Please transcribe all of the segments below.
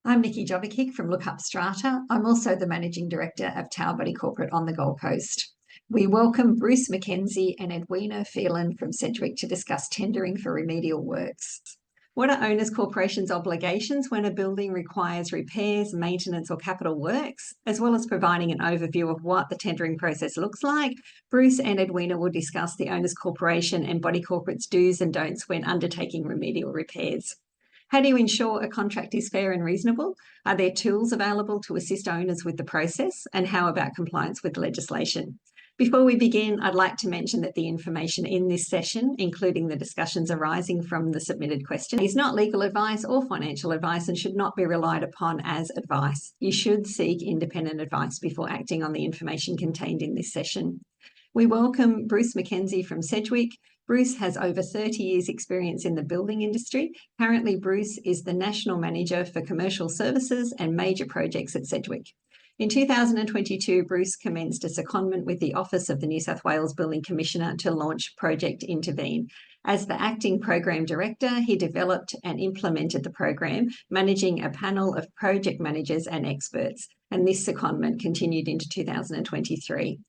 I'm Nikki Jovicic from LookUpStrata. I'm also the Managing Director of Tower Body Corporate on the Gold Coast. We welcome Bruce McKenzie and Edwina Feilen from Sedgwick to discuss tendering for remedial works. What are owners' corporations' obligations when a building requires repairs, maintenance or capital works? As well as providing an overview of what the tendering process looks like, Bruce and Edwina will discuss the owners' corporation and body corporate's do's and don'ts when undertaking remedial repairs. How do you ensure a contract is fair and reasonable? Are there tools available to assist owners with the process? And how about compliance with legislation? Before we begin, I'd like to mention that the information in this session, including the discussions arising from the submitted question, is not legal advice or financial advice and should not be relied upon as advice. You should seek independent advice before acting on the information contained in this session. We welcome Bruce McKenzie from Sedgwick. Bruce has over 30 years' experience in the building industry. Currently, Bruce is the National Manager for Commercial Services and Major Projects at Sedgwick. In 2022, Bruce commenced a secondment with the Office of the New South Wales Building Commissioner to launch Project Intervene. As the Acting Program Director, he developed and implemented the program, managing a panel of project managers and experts, and this secondment continued into 2023.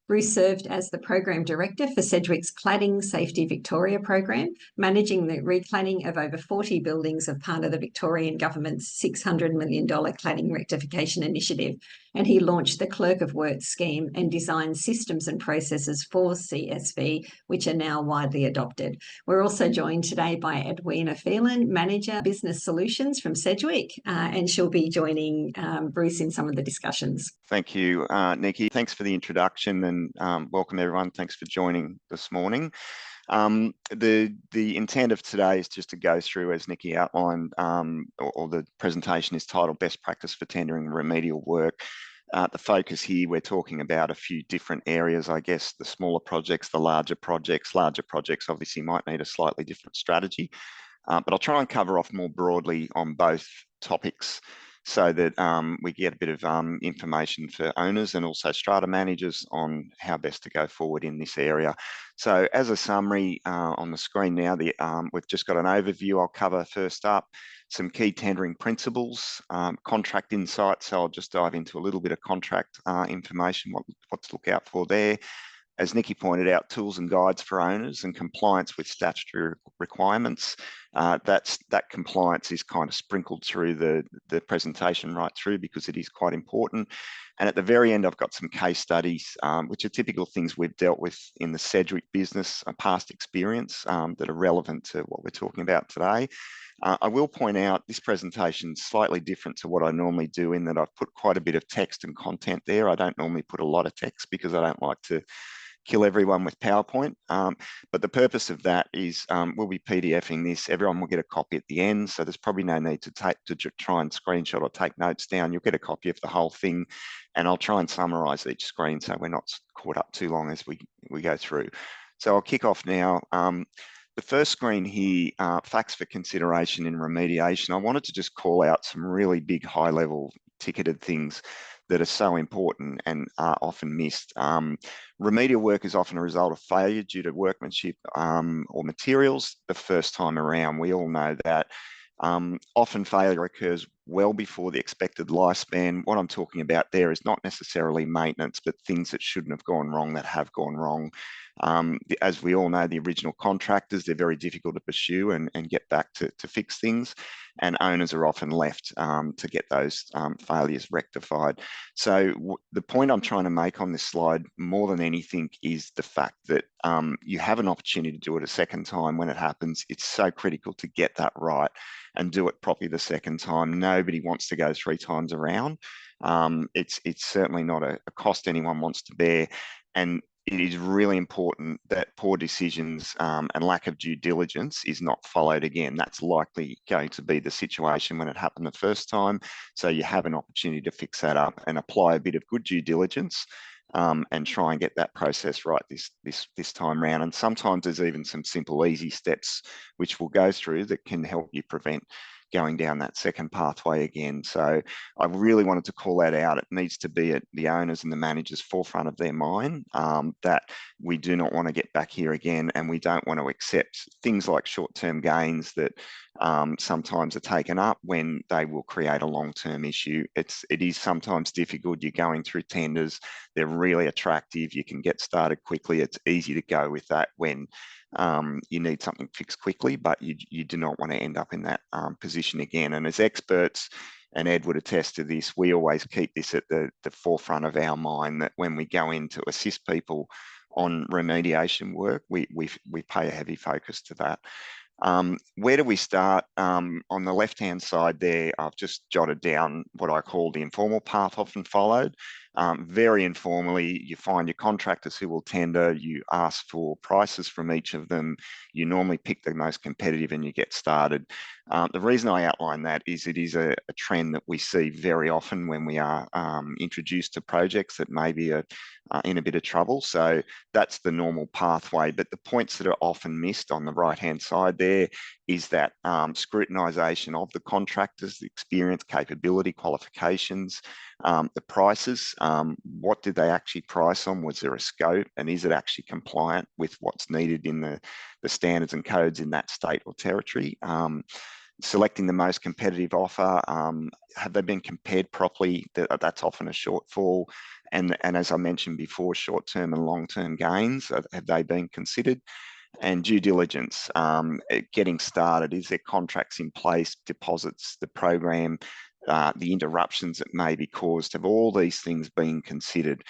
Bruce served as the Program Director for Sedgwick's Cladding Safety Victoria program, managing the recladding of over 40 buildings of part of the Victorian Government's $600 million cladding rectification initiative. And he launched the Clerk of Works scheme and designed systems and processes for CSV, which are now widely adopted. We're also joined today by Edwina Feilen, Manager Business Solutions from Sedgwick, and she'll be joining Bruce in some of the discussions. Thank you, Nikki. Thanks for the introduction and welcome everyone. Thanks for joining this morning. The intent of today is just to go through, as Nikki outlined, or the presentation is titled Best Practice for Tendering Remedial Work. The focus here, we're talking about a few different areas, I guess, the smaller projects, the larger projects. Larger projects obviously might need a slightly different strategy, but I'll try and cover off more broadly on both topics so that we get a bit of information for owners and also strata managers on how best to go forward in this area. So as a summary on the screen now, we've just got an overview I'll cover first up, some key tendering principles, contract insights, so I'll just dive into a little bit of contract information, what to look out for there. As Nikki pointed out, tools and guides for owners and compliance with statutory requirements. That compliance is kind of sprinkled through the presentation right through because it is quite important. And at the very end, I've got some case studies, which are typical things we've dealt with in the Sedgwick business, a past experience that are relevant to what we're talking about today. I will point out this presentation is slightly different to what I normally do in that I've put quite a bit of text and content there. I don't normally put a lot of text because I don't like to kill everyone with PowerPoint. But the purpose of that is we'll be PDFing this. Everyone will get a copy at the end. So there's probably no need to try and screenshot or take notes down. You'll get a copy of the whole thing. And I'll try and summarize each screen so we're not caught up too long as we go through. So I'll kick off now. The first screen here, facts for consideration in remediation. I wanted to just call out some really big high-level ticketed things that are so important and are often missed. Remedial work is often a result of failure due to workmanship or materials the first time around. We all know that. Often failure occurs well before the expected lifespan. What I'm talking about there is not necessarily maintenance, but things that shouldn't have gone wrong that have gone wrong. As we all know, the original contractors, they're very difficult to pursue and get back to fix things. And owners are often left to get those failures rectified. So the point I'm trying to make on this slide more than anything is the fact that you have an opportunity to do it a second time when it happens. It's so critical to get that right and do it properly the second time. Nobody wants to go 3 times around. It's certainly not a cost anyone wants to bear. And it is really important that poor decisions and lack of due diligence is not followed again. That's likely going to be the situation when it happened the first time. So you have an opportunity to fix that up and apply a bit of good due diligence and try and get that process right this time round. And sometimes there's even some simple, easy steps which we'll go through that can help you prevent going down that second pathway again. So I really wanted to call that out. It needs to be at the owners and the managers' forefront of their mind, that we do not want to get back here again, and we don't want to accept things like short-term gains that sometimes are taken up when they will create a long-term issue. It is sometimes difficult. You're going through tenders, they're really attractive, you can get started quickly. It's easy to go with that when you need something fixed quickly, but you do not want to end up in that position again. And as experts, and Ed would attest to this, we always keep this at the forefront of our mind, that when we go in to assist people on remediation work, we pay a heavy focus to that. Where do we start? On the left-hand side there, I've just jotted down what I call the informal path often followed. Very informally, you find your contractors who will tender, you ask for prices from each of them, you normally pick the most competitive and you get started. The reason I outline that is it is a trend that we see very often when we are introduced to projects that maybe are in a bit of trouble. So that's the normal pathway. But the points that are often missed on the right-hand side there is that scrutinisation of the contractors, the experience, capability, qualifications, the prices. What did they actually price on? Was there a scope? And is it actually compliant with what's needed in the standards and codes in that state or territory? Selecting the most competitive offer, have they been compared properly? That's often a shortfall. And as I mentioned before, short-term and long-term gains, have they been considered? And due diligence, getting started, is there contracts in place, deposits, the program, the interruptions that may be caused, have all these things been considered?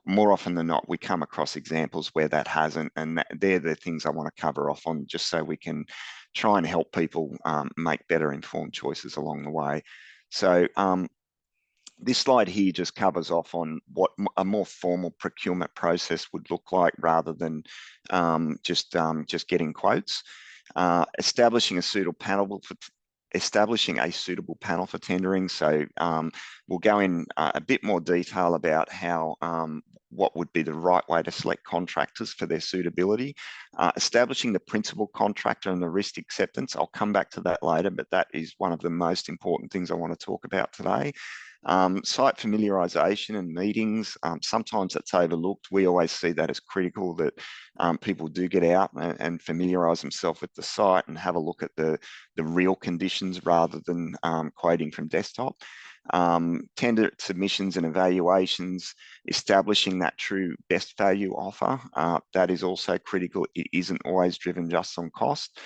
More often than not, we come across examples where that hasn't, and they're the things I want to cover off on, just so we can try and help people make better informed choices along the way. So this slide here just covers off on what a more formal procurement process would look like, rather than just getting quotes. Establishing a suitable panel for tendering. So we'll go in a bit more detail about how what would be the right way to select contractors for their suitability. Establishing the principal contractor and the risk acceptance. I'll come back to that later, but that is one of the most important things I want to talk about today. Site familiarisation and meetings, sometimes that's overlooked. We always see that as critical, that people do get out and familiarise themselves with the site and have a look at the real conditions rather than quoting from desktop. Tender submissions and evaluations, establishing that true best value offer, that is also critical. It isn't always driven just on cost.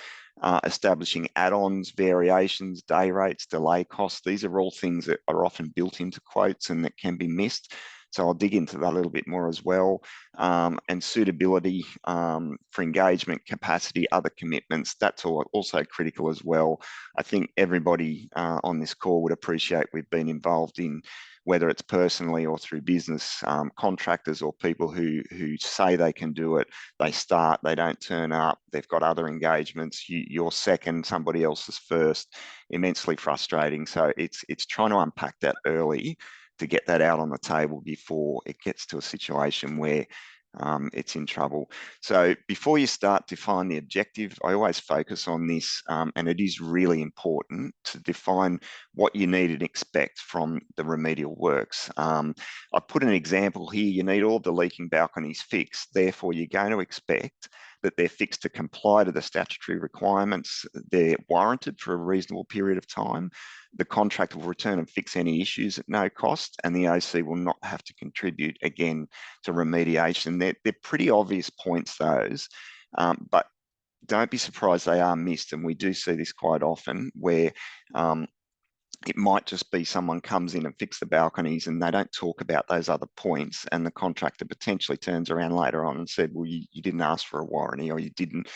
Establishing add-ons, variations, day rates, delay costs. These are all things that are often built into quotes and that can be missed. So I'll dig into that a little bit more as well. And suitability for engagement, capacity, other commitments, that's also critical as well. I think everybody on this call would appreciate we've been involved in, whether it's personally or through business, contractors or people who say they can do it, they start, they don't turn up, they've got other engagements, you're second, somebody else is first. Immensely frustrating. So it's trying to unpack that early to get that out on the table before it gets to a situation where it's in trouble. So before you start to define the objective, I always focus on this, and it is really important to define what you need and expect from the remedial works. I've put an example here. You need all the leaking balconies fixed. Therefore, you're going to expect that they're fixed to comply to the statutory requirements. They're warranted for a reasonable period of time. The contractor will return and fix any issues at no cost, and the OC will not have to contribute again to remediation. They're pretty obvious points, those, but don't be surprised they are missed, and we do see this quite often, where it might just be someone comes in and fix the balconies and they don't talk about those other points, and the contractor potentially turns around later on and said, well, you didn't ask for a warranty, or you didn't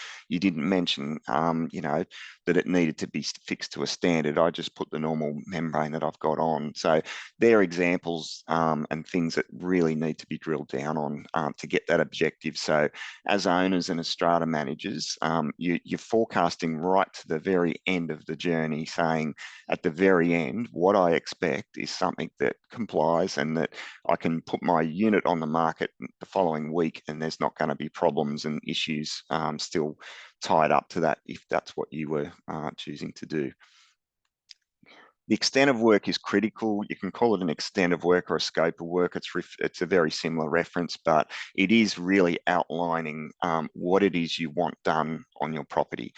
mention that it needed to be fixed to a standard. I just put the normal membrane that I've got on. So they're examples and things that really need to be drilled down on to get that objective. So as owners and as strata managers, you're forecasting right to the very end of the journey, saying at the very end, what I expect is something that complies and that I can put my unit on the market the following week and there's not going to be problems and issues still tied up to that, if that's what you were choosing to do. The extent of work is critical. You can call it an extent of work or a scope of work. It's a very similar reference, but it is really outlining what it is you want done on your property.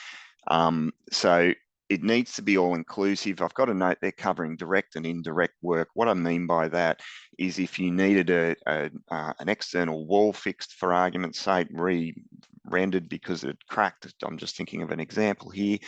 So it needs to be all inclusive. I've got a note there covering direct and indirect work. What I mean by that is if you needed an external wall fixed, for argument's sake, re-rendered because it cracked, I'm just thinking of an example here.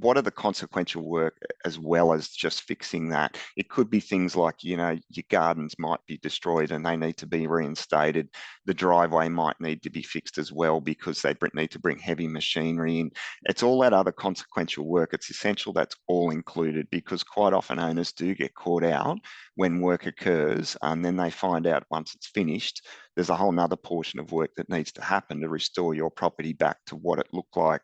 What are the consequential work as well as just fixing that? It could be things like, you know, your gardens might be destroyed and they need to be reinstated. The driveway might need to be fixed as well because they need to bring heavy machinery in. It's all that other consequential work. It's essential that's all included, because quite often owners do get caught out when work occurs, and then they find out once it's finished, there's a whole nother portion of work that needs to happen to restore your property back to what it looked like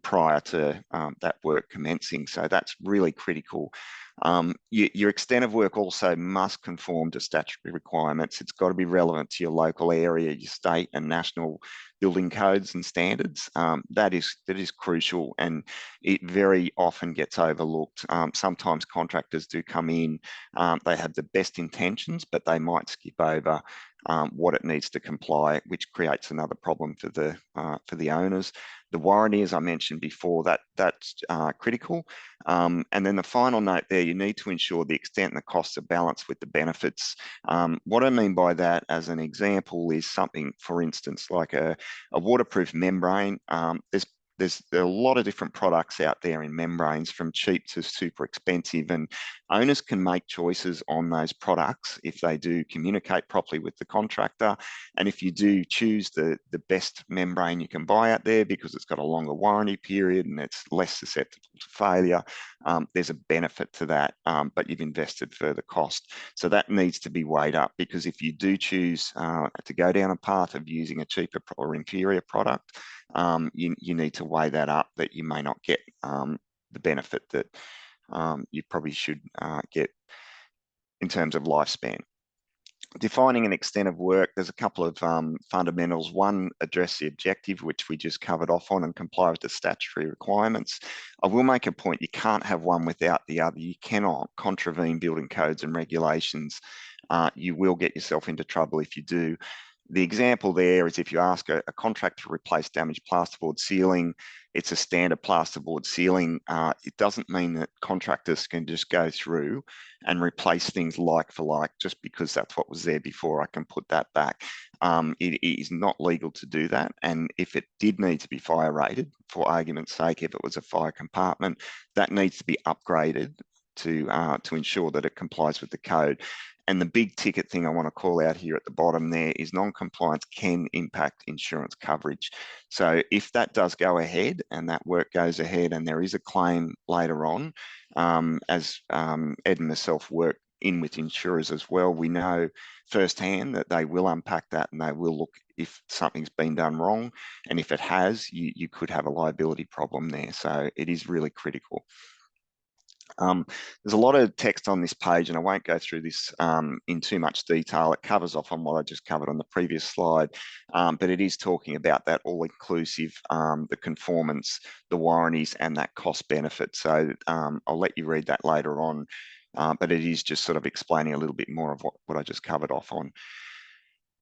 prior to that work commencing. So that's really critical. Your extent of work also must conform to statutory requirements. It's got to be relevant to your local area, your state and national building codes and standards. That is crucial, and it very often gets overlooked. Sometimes contractors do come in, they have the best intentions, but they might skip over what it needs to comply, which creates another problem for the owners. The warranty, as I mentioned before, that's critical. And then the final note there, you need to ensure the extent and the costs are balanced with the benefits. What I mean by that, as an example, is something, for instance, like a waterproof membrane. There's a lot of different products out there in membranes, from cheap to super expensive, and owners can make choices on those products if they do communicate properly with the contractor. And if you do choose the best membrane you can buy out there because it's got a longer warranty period and it's less susceptible to failure, there's a benefit to that, but you've invested further cost. So that needs to be weighed up, because if you do choose to go down a path of using a cheaper or inferior product, you need to weigh that up, that you may not get the benefit that you probably should get in terms of lifespan. Defining an extent of work, there's a couple of fundamentals. One, address the objective, which we just covered off on, and comply with the statutory requirements. I will make a point, you can't have one without the other. You cannot contravene building codes and regulations. You will get yourself into trouble if you do. The example there is if you ask a contractor to replace damaged plasterboard ceiling, it's a standard plasterboard ceiling. It doesn't mean that contractors can just go through and replace things like for like just because that's what was there before. I can put that back. It is not legal to do that. And if it did need to be fire rated, for argument's sake, if it was a fire compartment, that needs to be upgraded to ensure that it complies with the code. And the big ticket thing I want to call out here at the bottom there is non-compliance can impact insurance coverage. So if that does go ahead and that work goes ahead and there is a claim later on, as Ed and myself work in with insurers as well, we know firsthand that they will unpack that and they will look if something's been done wrong. And if it has, you could have a liability problem there. So it is really critical. There's a lot of text on this page, and I won't go through this in too much detail. It covers off on what I just covered on the previous slide, but it is talking about that all-inclusive, the conformance, the warranties, and that cost benefit. So I'll let you read that later on, but it is just sort of explaining a little bit more of what I just covered off on.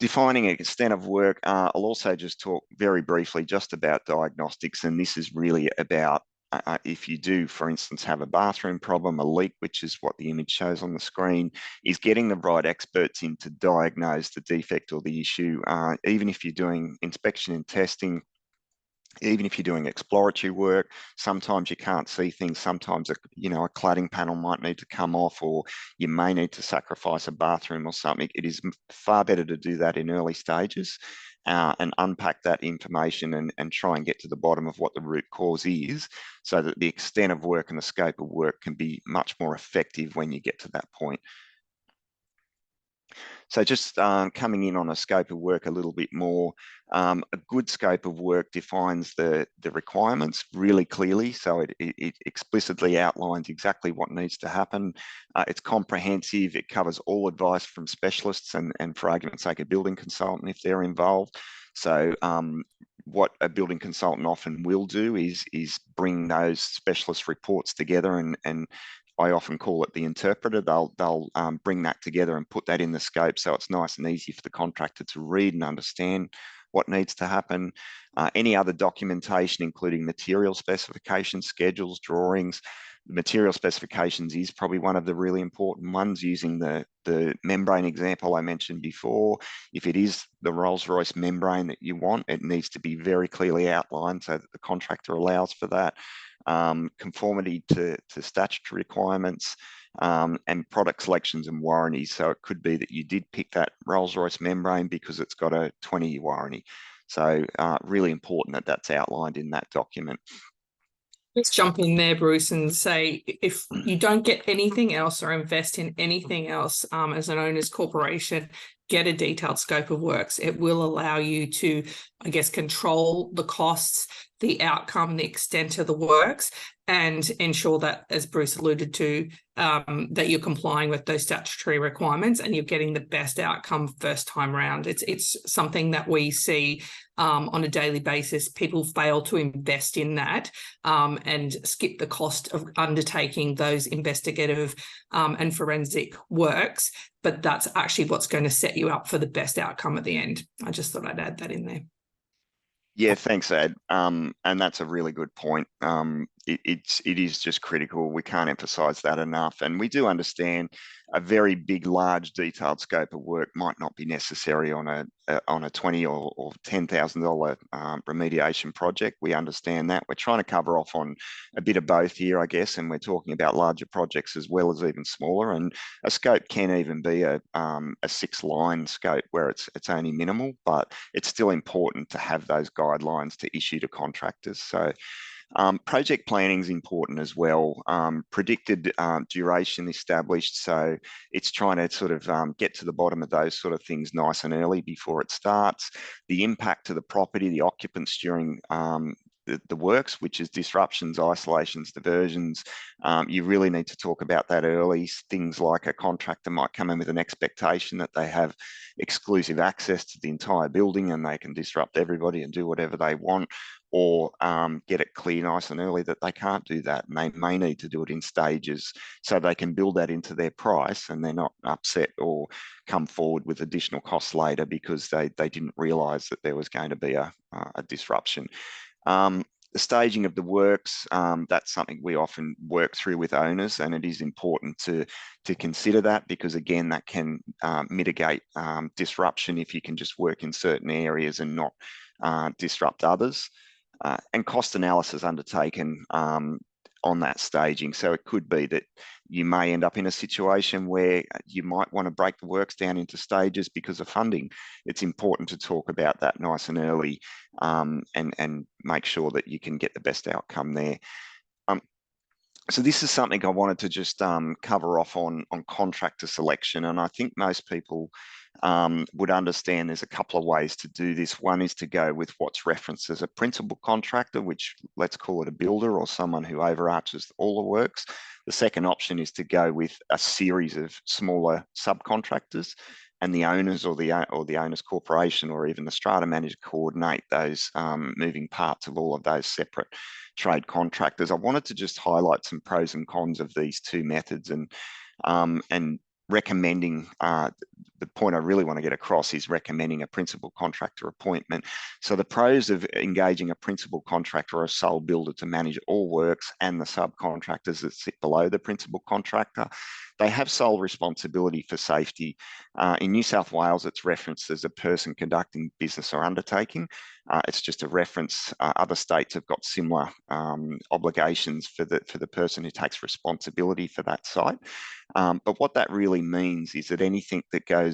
Defining an extent of work, I'll also just talk very briefly just about diagnostics, and this is really about if you do, for instance, have a bathroom problem, a leak, which is what the image shows on the screen, is getting the right experts in to diagnose the defect or the issue. Even if you're doing inspection and testing, even if you're doing exploratory work, sometimes you can't see things. Sometimes a cladding panel might need to come off, or you may need to sacrifice a bathroom or something. It is far better to do that in early stages and unpack that information and try and get to the bottom of what the root cause is, so that the extent of work and the scope of work can be much more effective when you get to that point. So just coming in on a scope of work a little bit more, a good scope of work defines the requirements really clearly. So it explicitly outlines exactly what needs to happen. It's comprehensive. It covers all advice from specialists and for argument's sake, a building consultant if they're involved. So what a building consultant often will do is bring those specialist reports together and I often call it the interpreter. They'll bring that together and put that in the scope, so it's nice and easy for the contractor to read and understand what needs to happen. Any other documentation, including material specifications, schedules, drawings. The material specifications is probably one of the really important ones, using the membrane example I mentioned before. If it is the Rolls-Royce membrane that you want, it needs to be very clearly outlined so that the contractor allows for that. Conformity to statutory requirements, and product selections and warranties. So it could be that you did pick that Rolls-Royce membrane because it's got a 20-year warranty. So really important that that's outlined in that document. Let's jump in there, Bruce, and say if you don't get anything else or invest in anything else as an owner's corporation, get a detailed scope of works. It will allow you to, I guess, control the costs, the outcome, the extent of the works, and ensure that, as Bruce alluded to, that you're complying with those statutory requirements and you're getting the best outcome first time round. It's something that we see on a daily basis. People fail to invest in that and skip the cost of undertaking those investigative and forensic works, but that's actually what's going to set you up for the best outcome at the end. I just thought I'd add that in there. Yeah, thanks, Ed. And that's a really good point. It is just critical. We can't emphasize that enough. And we do understand a very big, large, detailed scope of work might not be necessary on a $20,000 or $10,000 remediation project. We understand that. We're trying to cover off on a bit of both here, I guess, and we're talking about larger projects as well as even smaller. And a scope can even be a 6-line scope where it's only minimal, but it's still important to have those guidelines to issue to contractors. So project planning is important as well. Predicted duration established, so it's trying to sort of get to the bottom of those sort of things nice and early before it starts. The impact to the property, the occupants during the works, which is disruptions, isolations, diversions. You really need to talk about that early. Things like a contractor might come in with an expectation that they have exclusive access to the entire building and they can disrupt everybody and do whatever they want, or get it clear nice and early that they can't do that and they may need to do it in stages so they can build that into their price and they're not upset or come forward with additional costs later because they didn't realise that there was going to be a disruption. The staging of the works, that's something we often work through with owners, and it is important to consider that because, again, that can mitigate disruption if you can just work in certain areas and not disrupt others. And cost analysis undertaken on that staging. So it could be that you may end up in a situation where you might want to break the works down into stages because of funding. It's important to talk about that nice and early and make sure that you can get the best outcome there. So this is something I wanted to just cover off on contractor selection, and I think most people would understand there's a couple of ways to do this. One is to go with what's referenced as a principal contractor, which let's call it a builder or someone who overarches all the works. The second option is to go with a series of smaller subcontractors, and the owners or the owner's corporation or even the strata manager coordinate those moving parts of all of those separate trade contractors. I wanted to just highlight some pros and cons of these two methods and recommending, the point I really want to get across is recommending a principal contractor appointment. So the pros of engaging a principal contractor or a sole builder to manage all works and the subcontractors that sit below the principal contractor. They have sole responsibility for safety. In New South Wales, it's referenced as a person conducting business or undertaking. It's just a reference. Other states have got similar obligations for the person who takes responsibility for that site. But what that really means is that anything that goes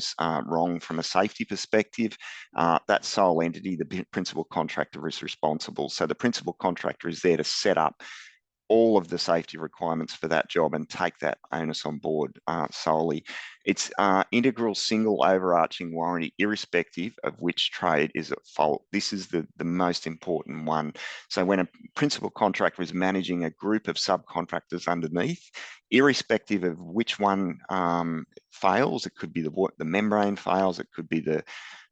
wrong from a safety perspective, that sole entity, the principal contractor, is responsible. So the principal contractor is there to set up all of the safety requirements for that job and take that onus on board solely. It's integral single overarching warranty, irrespective of which trade is at fault. This is the most important one. So when a principal contractor is managing a group of subcontractors underneath, irrespective of which one fails, it could be the membrane fails, it could be the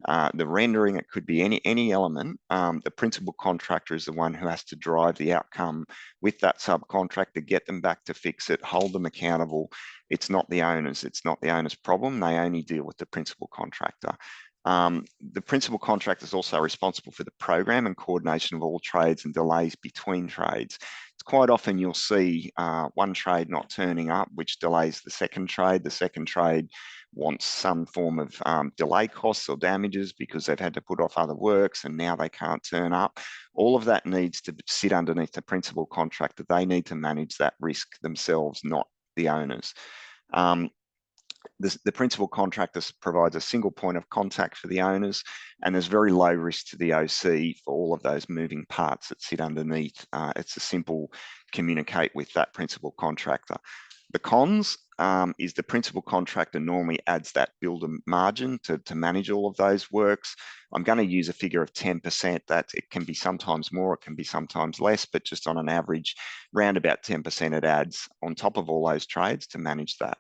the rendering, it could be any element. The principal contractor is the one who has to drive the outcome with that subcontractor, get them back to fix it, hold them accountable. It's not the owners. It's not the owner's problem. They only deal with the principal contractor. The principal contractor is also responsible for the program and coordination of all trades and delays between trades. It's quite often you'll see one trade not turning up, which delays the second trade. The second trade wants some form of delay costs or damages because they've had to put off other works and now they can't turn up. All of that needs to sit underneath the principal contractor. They need to manage that risk themselves, not the owners. The principal contractor provides a single point of contact for the owners, and there's very low risk to the OC for all of those moving parts that sit underneath. It's a simple communicate with that principal contractor. The cons is the principal contractor normally adds that builder margin to manage all of those works. I'm going to use a figure of 10%. That it can be sometimes more, it can be sometimes less, but just on an average, round about 10% it adds on top of all those trades to manage that.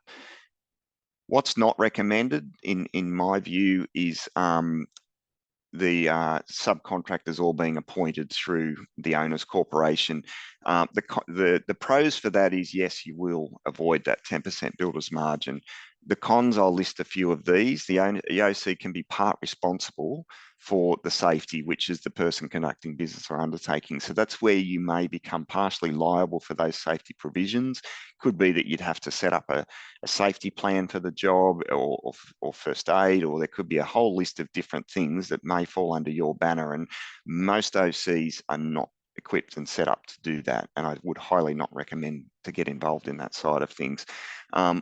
What's not recommended, in my view, is the subcontractors all being appointed through the owner's corporation. The pros for that is, yes, you will avoid that 10% builder's margin. The cons, I'll list a few of these. The OC can be part responsible for the safety, which is the person conducting business or undertaking. So that's where you may become partially liable for those safety provisions. Could be that you'd have to set up a safety plan for the job or first aid, or there could be a whole list of different things that may fall under your banner. And most OCs are not equipped and set up to do that. And I would highly not recommend to get involved in that side of things.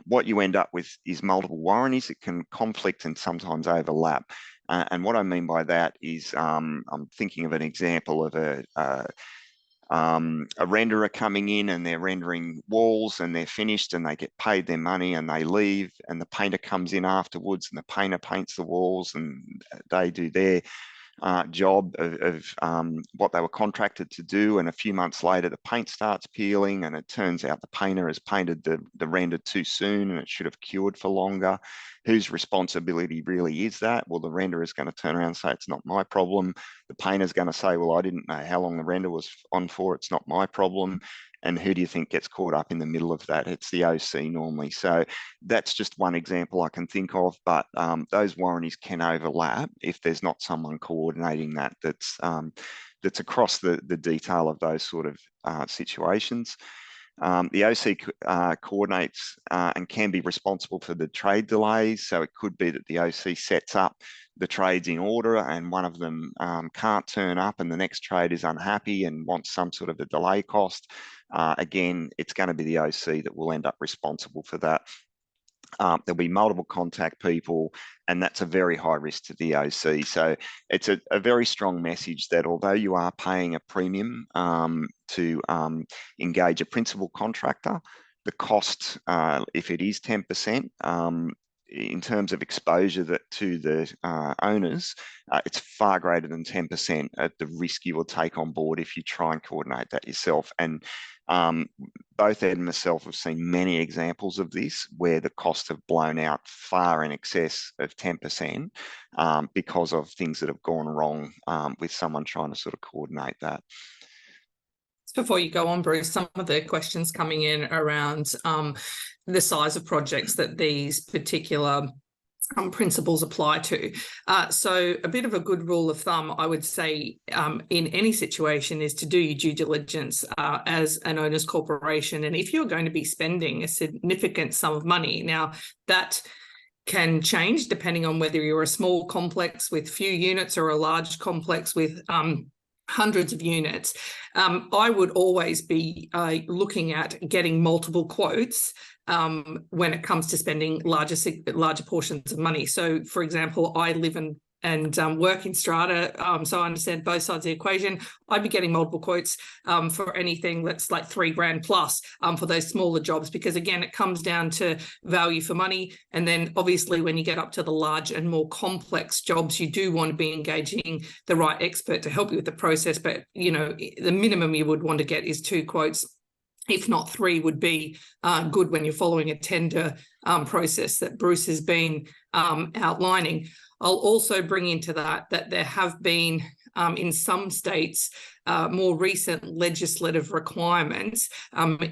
What you end up with is multiple warranties. It can conflict and sometimes overlap. And what I mean by that is I'm thinking of an example of a renderer coming in and they're rendering walls and they're finished and they get paid their money and they leave, and the painter comes in afterwards and the painter paints the walls and they do their job of what they were contracted to do, and a few months later the paint starts peeling and it turns out the painter has painted the render too soon and it should have cured for longer. Whose responsibility really is that? Well, the renderer is going to turn around and say it's not my problem. The painter's going to say, well, I didn't know how long the render was on for, it's not my problem. And who do you think gets caught up in the middle of that? It's the OC normally. So that's just one example I can think of, but those warranties can overlap if there's not someone coordinating that's across the detail of those sort of situations. The OC coordinates and can be responsible for the trade delays. So it could be that the OC sets up the trades in order and one of them can't turn up and the next trade is unhappy and wants some sort of a delay cost. Again, it's going to be the OC that will end up responsible for that. There'll be multiple contact people, and that's a very high risk to the OC. So it's a very strong message that although you are paying a premium to engage a principal contractor, the cost, if it is 10%, in terms of exposure to the owners, it's far greater than 10% at the risk you will take on board if you try and coordinate that yourself. And both Ed and myself have seen many examples of this where the costs have blown out far in excess of 10% because of things that have gone wrong with someone trying to sort of coordinate that. Before you go on, Bruce, some of the questions coming in around the size of projects that these particular principles apply to. So a bit of a good rule of thumb, I would say, in any situation is to do your due diligence as an owner's corporation. And if you're going to be spending a significant sum of money, now that can change depending on whether you're a small complex with few units or a large complex with hundreds of units. I would always be looking at getting multiple quotes when it comes to spending larger portions of money. So, for example, I live and work in strata, so I understand both sides of the equation. I'd be getting multiple quotes for anything that's like $3,000 plus for those smaller jobs, because again, it comes down to value for money. And then obviously when you get up to the large and more complex jobs, you do want to be engaging the right expert to help you with the process. But, you know, the minimum you would want to get is 2 quotes if not 3, would be good when you're following a tender process that Bruce has been outlining. I'll also bring into that there have been in some states more recent legislative requirements,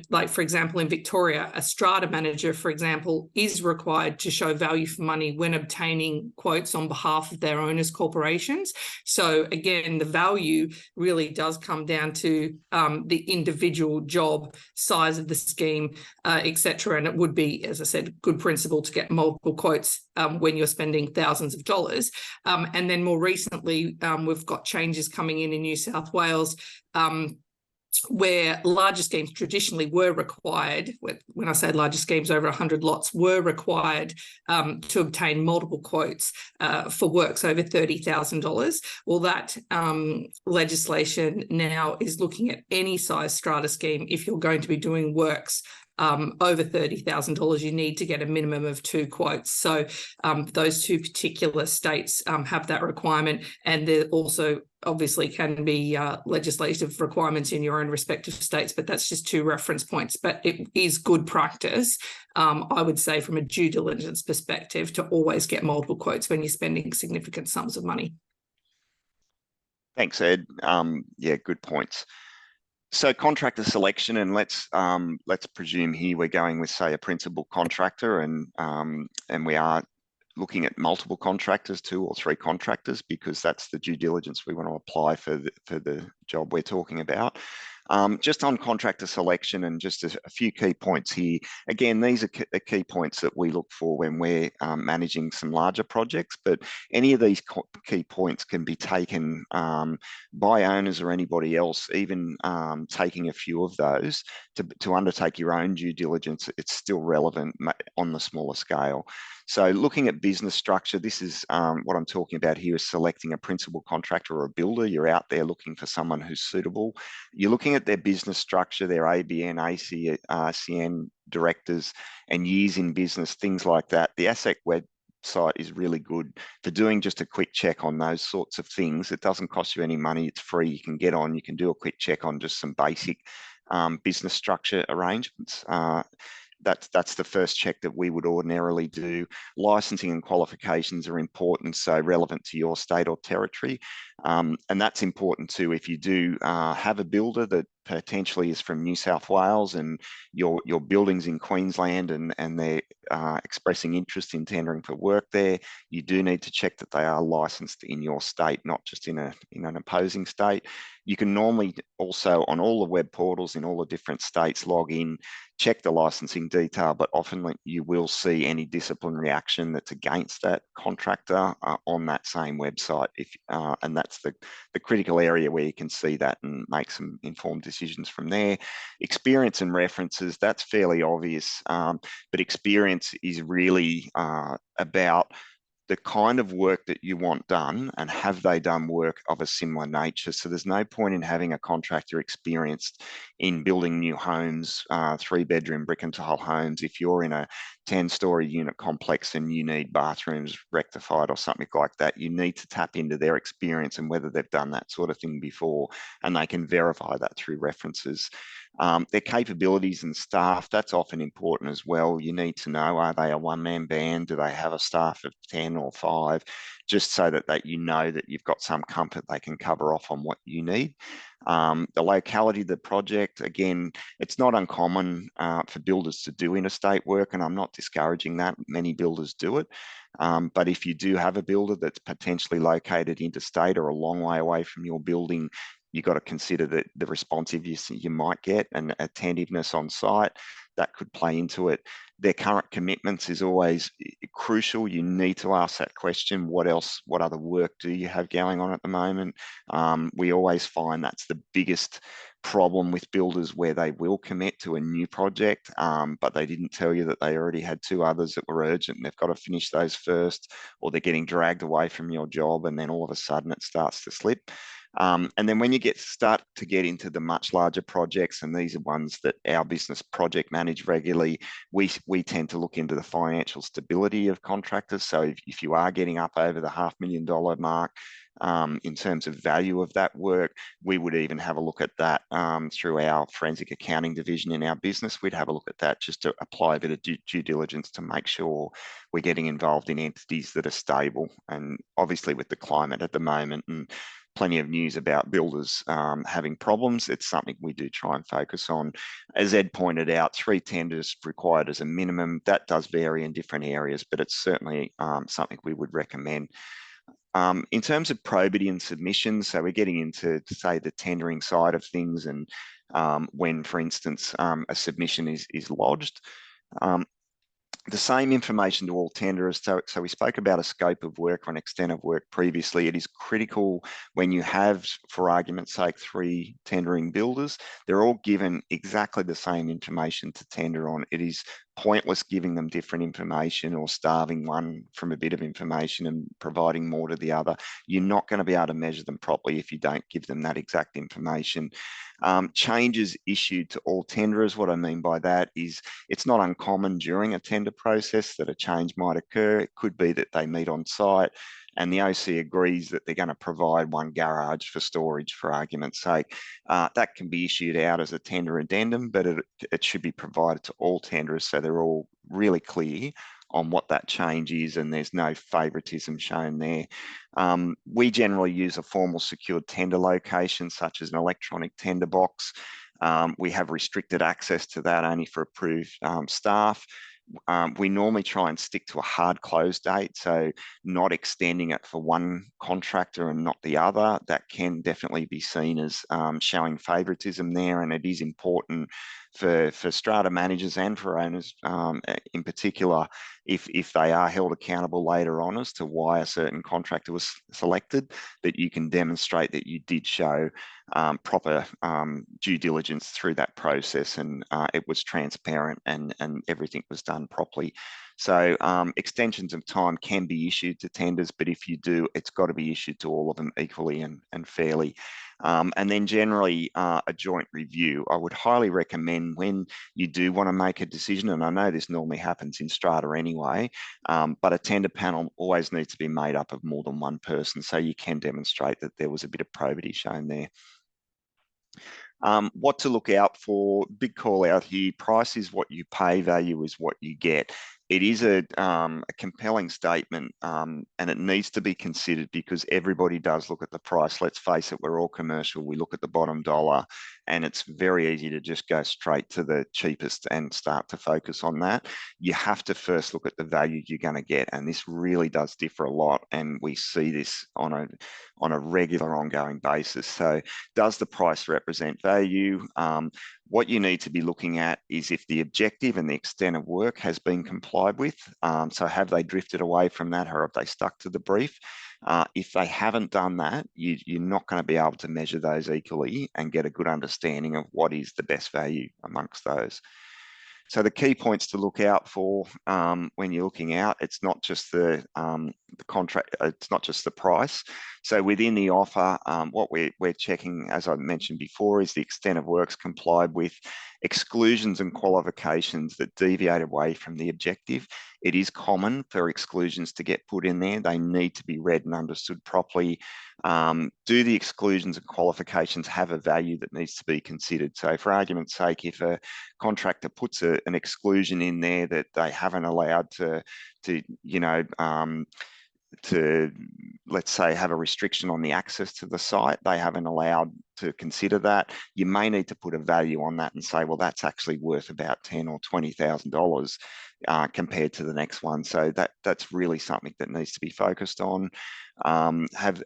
like for example in Victoria, a strata manager, for example, is required to show value for money when obtaining quotes on behalf of their owners' corporations. So again, the value really does come down to the individual job, size of the scheme, etc. And it would be, as I said, good principle to get multiple quotes when you're spending thousands of dollars. And then more recently, we've got changes coming in New South Wales, where larger schemes traditionally were required, when I say larger schemes over 100 lots, were required to obtain multiple quotes for works over $30,000. Well, that legislation now is looking at any size strata scheme. If you're going to be doing works over $30,000, you need to get a minimum of 2 quotes. So those 2 particular states have that requirement, and there also obviously can be legislative requirements in your own respective states, but that's just 2 reference points. But it is good practice, I would say, from a due diligence perspective, to always get multiple quotes when you're spending significant sums of money. Thanks, Ed. Yeah, good points. So contractor selection, and let's presume here we're going with, say, a principal contractor, and we are looking at multiple contractors, 2 or 3 contractors, because that's the due diligence we want to apply for the job we're talking about. Just on contractor selection, and just a few key points here. Again, these are key points that we look for when we're managing some larger projects, but any of these key points can be taken by owners or anybody else, even taking a few of those to undertake your own due diligence. It's still relevant on the smaller scale. So looking at business structure, this is what I'm talking about here, is selecting a principal contractor or a builder. You're out there looking for someone who's suitable. You're looking at their business structure, their ABN, ACN directors, and years in business, things like that. The ASIC website is really good for doing just a quick check on those sorts of things. It doesn't cost you any money. It's free. You can get on, you can do a quick check on just some basic business structure arrangements. That's the first check that we would ordinarily do. Licensing and qualifications are important, so relevant to your state or territory. And that's important too if you do have a builder that potentially is from New South Wales and your building's in Queensland, and they're expressing interest in tendering for work there. You do need to check that they are licensed in your state, not just in an opposing state. You can normally also, on all the web portals in all the different states, log in, check the licensing detail, but often you will see any disciplinary action that's against that contractor on that same website. And that's the critical area where you can see that and make some informed decisions from there. Experience and references, that's fairly obvious, but experience is really about the kind of work that you want done, and have they done work of a similar nature. So there's no point in having a contractor experienced in building new homes, 3-bedroom brick and tile homes, if you're in a 10-story unit complex and you need bathrooms rectified or something like that. You need to tap into their experience and whether they've done that sort of thing before, and they can verify that through references. Their capabilities and staff, that's often important as well. You need to know, are they a one-man band? Do they have a staff of 10 or 5? Just so that you know that you've got some comfort they can cover off on what you need. The locality of the project, again, it's not uncommon for builders to do interstate work, and I'm not discouraging that. Many builders do it. But if you do have a builder that's potentially located interstate or a long way away from your building, you've got to consider that the responsiveness you might get and attentiveness on site, that could play into it. Their current commitments is always crucial. You need to ask that question. What other work do you have going on at the moment? We always find that's the biggest problem with builders, where they will commit to a new project, but they didn't tell you that they already had 2 others that were urgent and they've got to finish those first, or they're getting dragged away from your job, and then all of a sudden it starts to slip. And then when you start to get into the much larger projects, and these are ones that our business project manage regularly, we tend to look into the financial stability of contractors. So if you are getting up over the $500,000 mark, in terms of value of that work. We would even have a look at that through our forensic accounting division in our business. We'd have a look at that just to apply a bit of due diligence to make sure we're getting involved in entities that are stable. And obviously with the climate at the moment and plenty of news about builders having problems, it's something we do try and focus on. As Ed pointed out, 3 tenders required as a minimum. That does vary in different areas, but it's certainly something we would recommend. In terms of probity and submissions, so we're getting into, say, the tendering side of things, and when, for instance, a submission is lodged. The same information to all tenderers. So we spoke about a scope of work or an extent of work previously. It is critical when you have, for argument's sake, 3 tendering builders, they're all given exactly the same information to tender on. It is pointless giving them different information or starving one from a bit of information and providing more to the other. You're not going to be able to measure them properly if you don't give them that exact information. Changes issued to all tenderers. What I mean by that is it's not uncommon during a tender process that a change might occur. It could be that they meet on site and the OC agrees that they're going to provide 1 garage for storage, for argument's sake. That can be issued out as a tender addendum, but it should be provided to all tenderers so they're all really clear on what that change is and there's no favouritism shown there. We generally use a formal secured tender location, such as an electronic tender box. We have restricted access to that only for approved staff. We normally try and stick to a hard close date, so not extending it for one contractor and not the other. That can definitely be seen as showing favouritism there, and it is important for strata managers and for owners in particular, if they are held accountable later on as to why a certain contractor was selected, that you can demonstrate that you did show proper due diligence through that process, and it was transparent and everything was done properly. So extensions of time can be issued to tenders, but if you do, it's got to be issued to all of them equally and fairly. And then generally a joint review. I would highly recommend when you do want to make a decision, and I know this normally happens in strata anyway, but a tender panel always needs to be made up of more than one person, so you can demonstrate that there was a bit of probity shown there. What to look out for, big call out here, price is what you pay, value is what you get. It is a compelling statement and it needs to be considered because everybody does look at the price. Let's face it, we're all commercial. We look at the bottom dollar and it's very easy to just go straight to the cheapest and start to focus on that. You have to first look at the value you're going to get, and this really does differ a lot, and we see this on a regular ongoing basis. So does the price represent value? What you need to be looking at is if the objective and the extent of work has been complied with. So have they drifted away from that, or have they stuck to the brief? If they haven't done that, you're not going to be able to measure those equally and get a good understanding of what is the best value amongst those. So the key points to look out for when you're looking out, it's not just the contract, it's not just the price. So within the offer, what we're checking, as I mentioned before, is the extent of works complied with, exclusions and qualifications that deviate away from the objective. It is common for exclusions to get put in there. They need to be read and understood properly. Do the exclusions and qualifications have a value that needs to be considered? So for argument's sake, if a contractor puts an exclusion in there that they haven't allowed to let's say have a restriction on the access to the site, they haven't allowed to consider that, you may need to put a value on that and say, well, that's actually worth about $10,000 or $20,000 compared to the next one. So that's really something that needs to be focused on. Have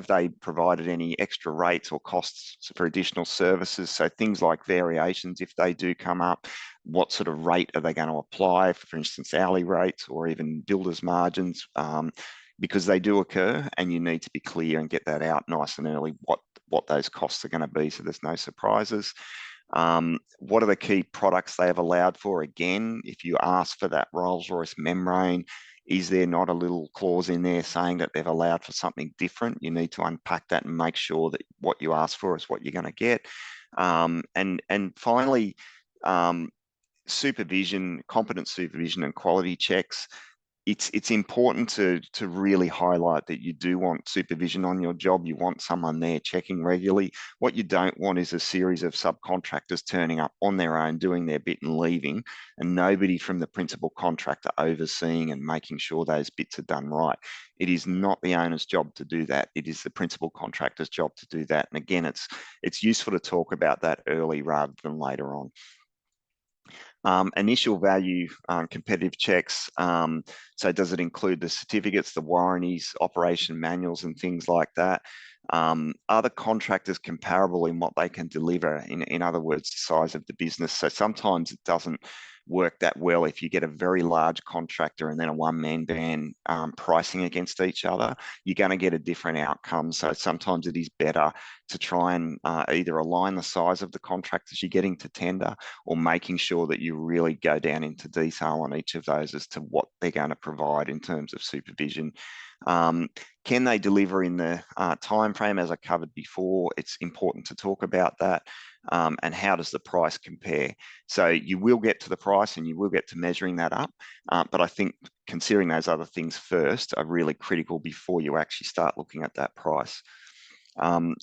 they provided any extra rates or costs for additional services? So things like variations, if they do come up, what sort of rate are they going to apply, for instance, hourly rates or even builders' margins, because they do occur, and you need to be clear and get that out nice and early, what those costs are going to be, so there's no surprises. What are the key products they have allowed for? Again, if you ask for that Rolls-Royce membrane, is there not a little clause in there saying that they've allowed for something different? You need to unpack that and make sure that what you ask for is what you're going to get. And finally, supervision, competent supervision and quality checks. it's important to really highlight that you do want supervision on your job. You want someone there checking regularly. What you don't want is a series of subcontractors turning up on their own, doing their bit and leaving, and nobody from the principal contractor overseeing and making sure those bits are done right. It is not the owner's job to do that. It is the principal contractor's job to do that. And again, it's useful to talk about that early rather than later on. Initial value competitive checks. So does it include the certificates, the warranties, operation manuals and things like that? Are the contractors comparable in what they can deliver? In other words, the size of the business. So sometimes it doesn't work that well if you get a very large contractor and then a one-man band pricing against each other. You're going to get a different outcome. So sometimes it is better to try and either align the size of the contractors you're getting to tender, or making sure that you really go down into detail on each of those as to what they're going to provide in terms of supervision. Can they deliver in the time frame? As I covered before, it's important to talk about that. And how does the price compare? So you will get to the price and you will get to measuring that up, but I think considering those other things first are really critical before you actually start looking at that price.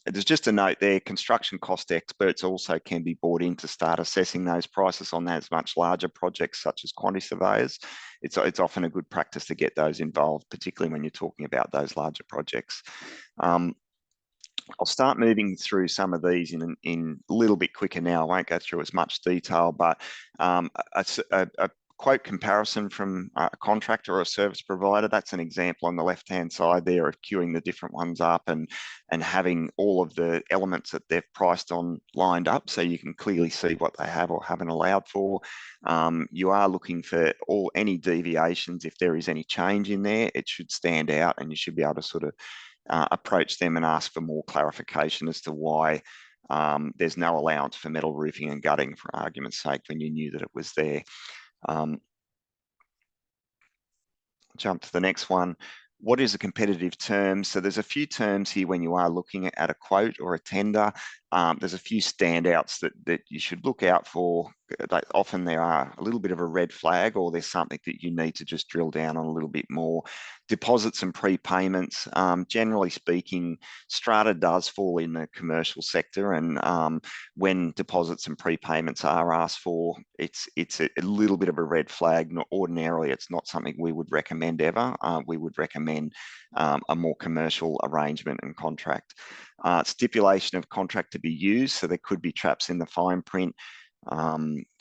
There's just a note there, construction cost experts also can be brought in to start assessing those prices on those much larger projects such as quantity surveyors. It's often a good practice to get those involved, particularly when you're talking about those larger projects. I'll start moving through some of these in a little bit quicker now. I won't go through as much detail, but a quote comparison from a contractor or a service provider, that's an example on the left-hand side there of queuing the different ones up and having all of the elements that they've priced on lined up so you can clearly see what they have or haven't allowed for. You are looking for any deviations. If there is any change in there, it should stand out and you should be able to sort of approach them and ask for more clarification as to why there's no allowance for metal roofing and gutting, for argument's sake, when you knew that it was there. Jump to the next one. What is a competitive term? So there's a few terms here when you are looking at a quote or a tender. There's a few standouts that you should look out for. Often there are a little bit of a red flag, or there's something that you need to just drill down on a little bit more. Deposits and prepayments. Generally speaking, strata does fall in the commercial sector, and when deposits and prepayments are asked for, it's a little bit of a red flag. Ordinarily, it's not something we would recommend ever. We would recommend a more commercial arrangement and contract. Stipulation of contract to be used, so there could be traps in the fine print.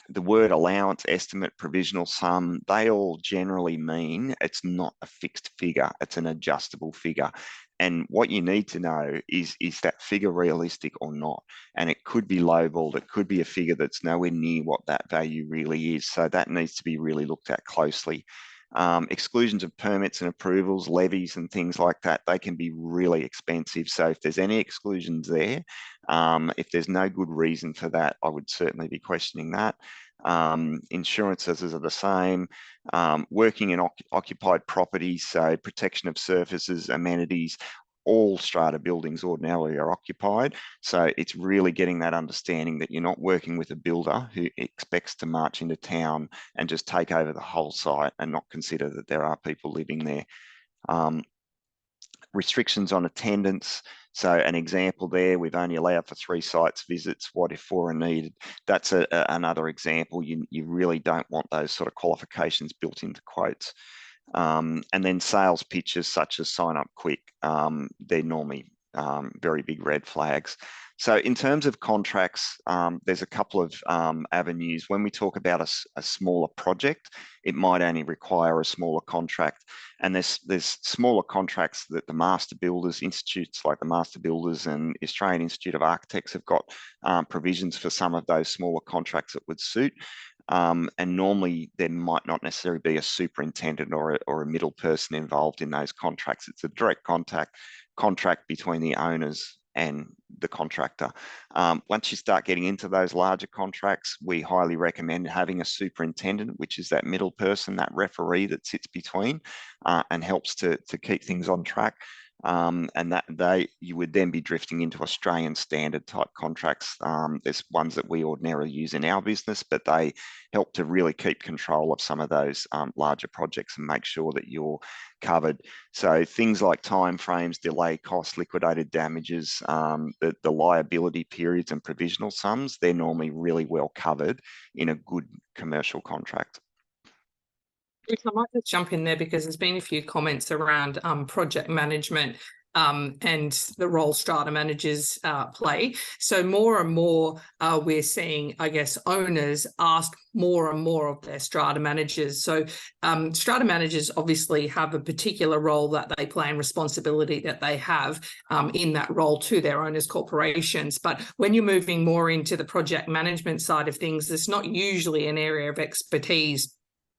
The word allowance, estimate, provisional sum, they all generally mean it's not a fixed figure, it's an adjustable figure. And what you need to know is that figure realistic or not? And it could be lowballed, it could be a figure that's nowhere near what that value really is. So that needs to be really looked at closely. Exclusions of permits and approvals, levies and things like that, they can be really expensive. So if there's any exclusions there, if there's no good reason for that, I would certainly be questioning that. Insurances are the same. Working in occupied properties, so protection of surfaces, amenities, all strata buildings ordinarily are occupied. So it's really getting that understanding that you're not working with a builder who expects to march into town and just take over the whole site and not consider that there are people living there. Restrictions on attendance. So an example there, we've only allowed for 3 sites visits. What if 4 are needed? That's another example. You really don't want those sort of qualifications built into quotes. And then sales pitches such as sign up quick, they're normally very big red flags. So in terms of contracts, there's a couple of avenues. When we talk about a smaller project, it might only require a smaller contract. And there's smaller contracts that the master builders, institutes like the Master Builders and Australian Institute of Architects have got provisions for some of those smaller contracts that would suit. And normally there might not necessarily be a superintendent or a middle person involved in those contracts. It's a direct contract between the owners and the contractor. Once you start getting into those larger contracts, we highly recommend having a superintendent, which is that middle person, that referee that sits between and helps to keep things on track. and that you would then be drifting into Australian standard type contracts. There's ones that we ordinarily use in our business, but they help to really keep control of some of those larger projects and make sure that you're covered. So things like timeframes, delay costs, liquidated damages, the liability periods and provisional sums, they're normally really well covered in a good commercial contract. I might just jump in there because there's been a few comments around project management and the role strata managers play. So more and more we're seeing, I guess, owners ask more and more of their strata managers. So strata managers obviously have a particular role that they play and responsibility that they have in that role to their owners' corporations. But when you're moving more into the project management side of things, it's not usually an area of expertise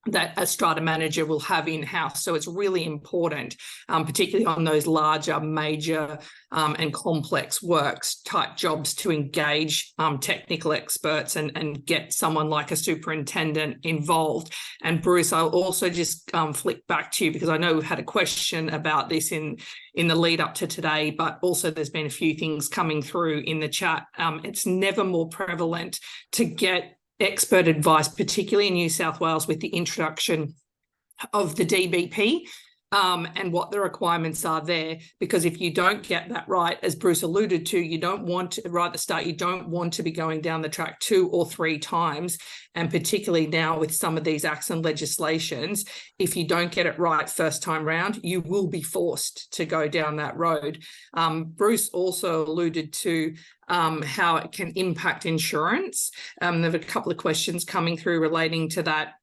that a strata manager will have in-house. So it's really important, particularly on those larger, major and complex works type jobs, to engage technical experts and get someone like a superintendent involved. And Bruce, I'll also just flick back to you because I know we've had a question about this in the lead up to today, but also there's been a few things coming through in the chat. It's never more prevalent to get expert advice, particularly in New South Wales with the introduction of the DBP and what the requirements are there. Because if you don't get that right, as Bruce alluded to, you don't want to, right at the start, you don't want to be going down the track 2 or 3 times. And particularly now with some of these acts and legislations, if you don't get it right first time round, you will be forced to go down that road. Bruce also alluded to how it can impact insurance. There are a couple of questions coming through relating to that,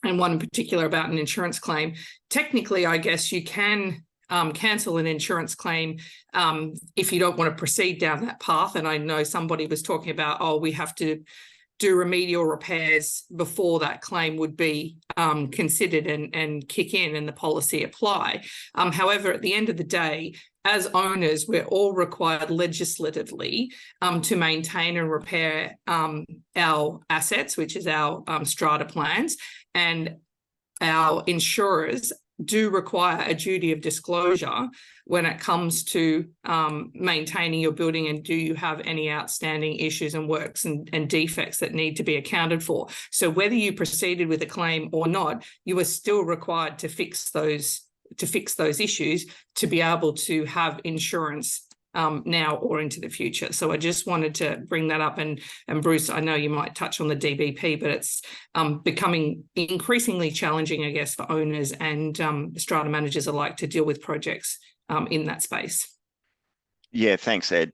and one in particular about an insurance claim. Technically, I guess you can cancel an insurance claim if you don't want to proceed down that path. And I know somebody was talking about, oh, we have to do remedial repairs before that claim would be considered and kick in and the policy apply. However, at the end of the day, as owners, we're all required legislatively to maintain and repair our assets, which is our strata plans, and our insurers do require a duty of disclosure when it comes to maintaining your building and do you have any outstanding issues and works and defects that need to be accounted for. So whether you proceeded with a claim or not, you are still required to fix those issues to be able to have insurance now or into the future. So I just wanted to bring that up. And Bruce, I know you might touch on the DBP, but it's becoming increasingly challenging, I guess, for owners and strata managers alike to deal with projects in that space. Yeah, thanks, Ed.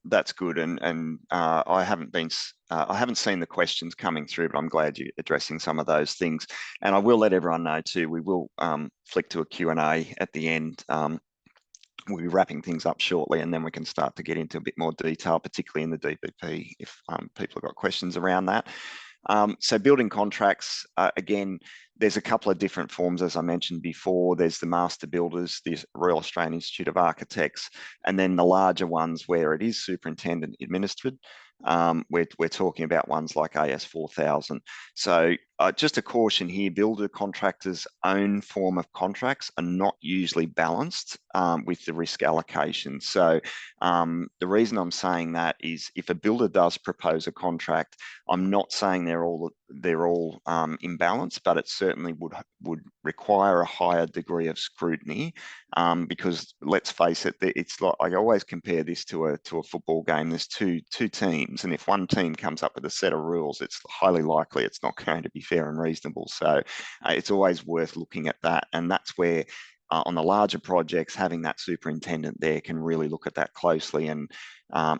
That's good. And I haven't seen the questions coming through, but I'm glad you're addressing some of those things. And I will let everyone know too, we will flick to a Q&A at the end. We'll be wrapping things up shortly, and then we can start to get into a bit more detail, particularly in the DBP, if people have got questions around that. So building contracts, again, there's a couple of different forms, as I mentioned before. There's the master builders, the Royal Australian Institute of Architects, and then the larger ones where it is superintendent administered. We're talking about ones like AS 4000. So just a caution here, builder contractors' own form of contracts are not usually balanced with the risk allocation. So the reason I'm saying that is if a builder does propose a contract, I'm not saying they're all imbalanced, but it certainly would require a higher degree of scrutiny because let's face it, it's like I always compare this to a football game. There's two teams, and if one team comes up with a set of rules, it's highly likely it's not going to be fair and reasonable. So it's always worth looking at that, and that's where on the larger projects, having that superintendent there can really look at that closely and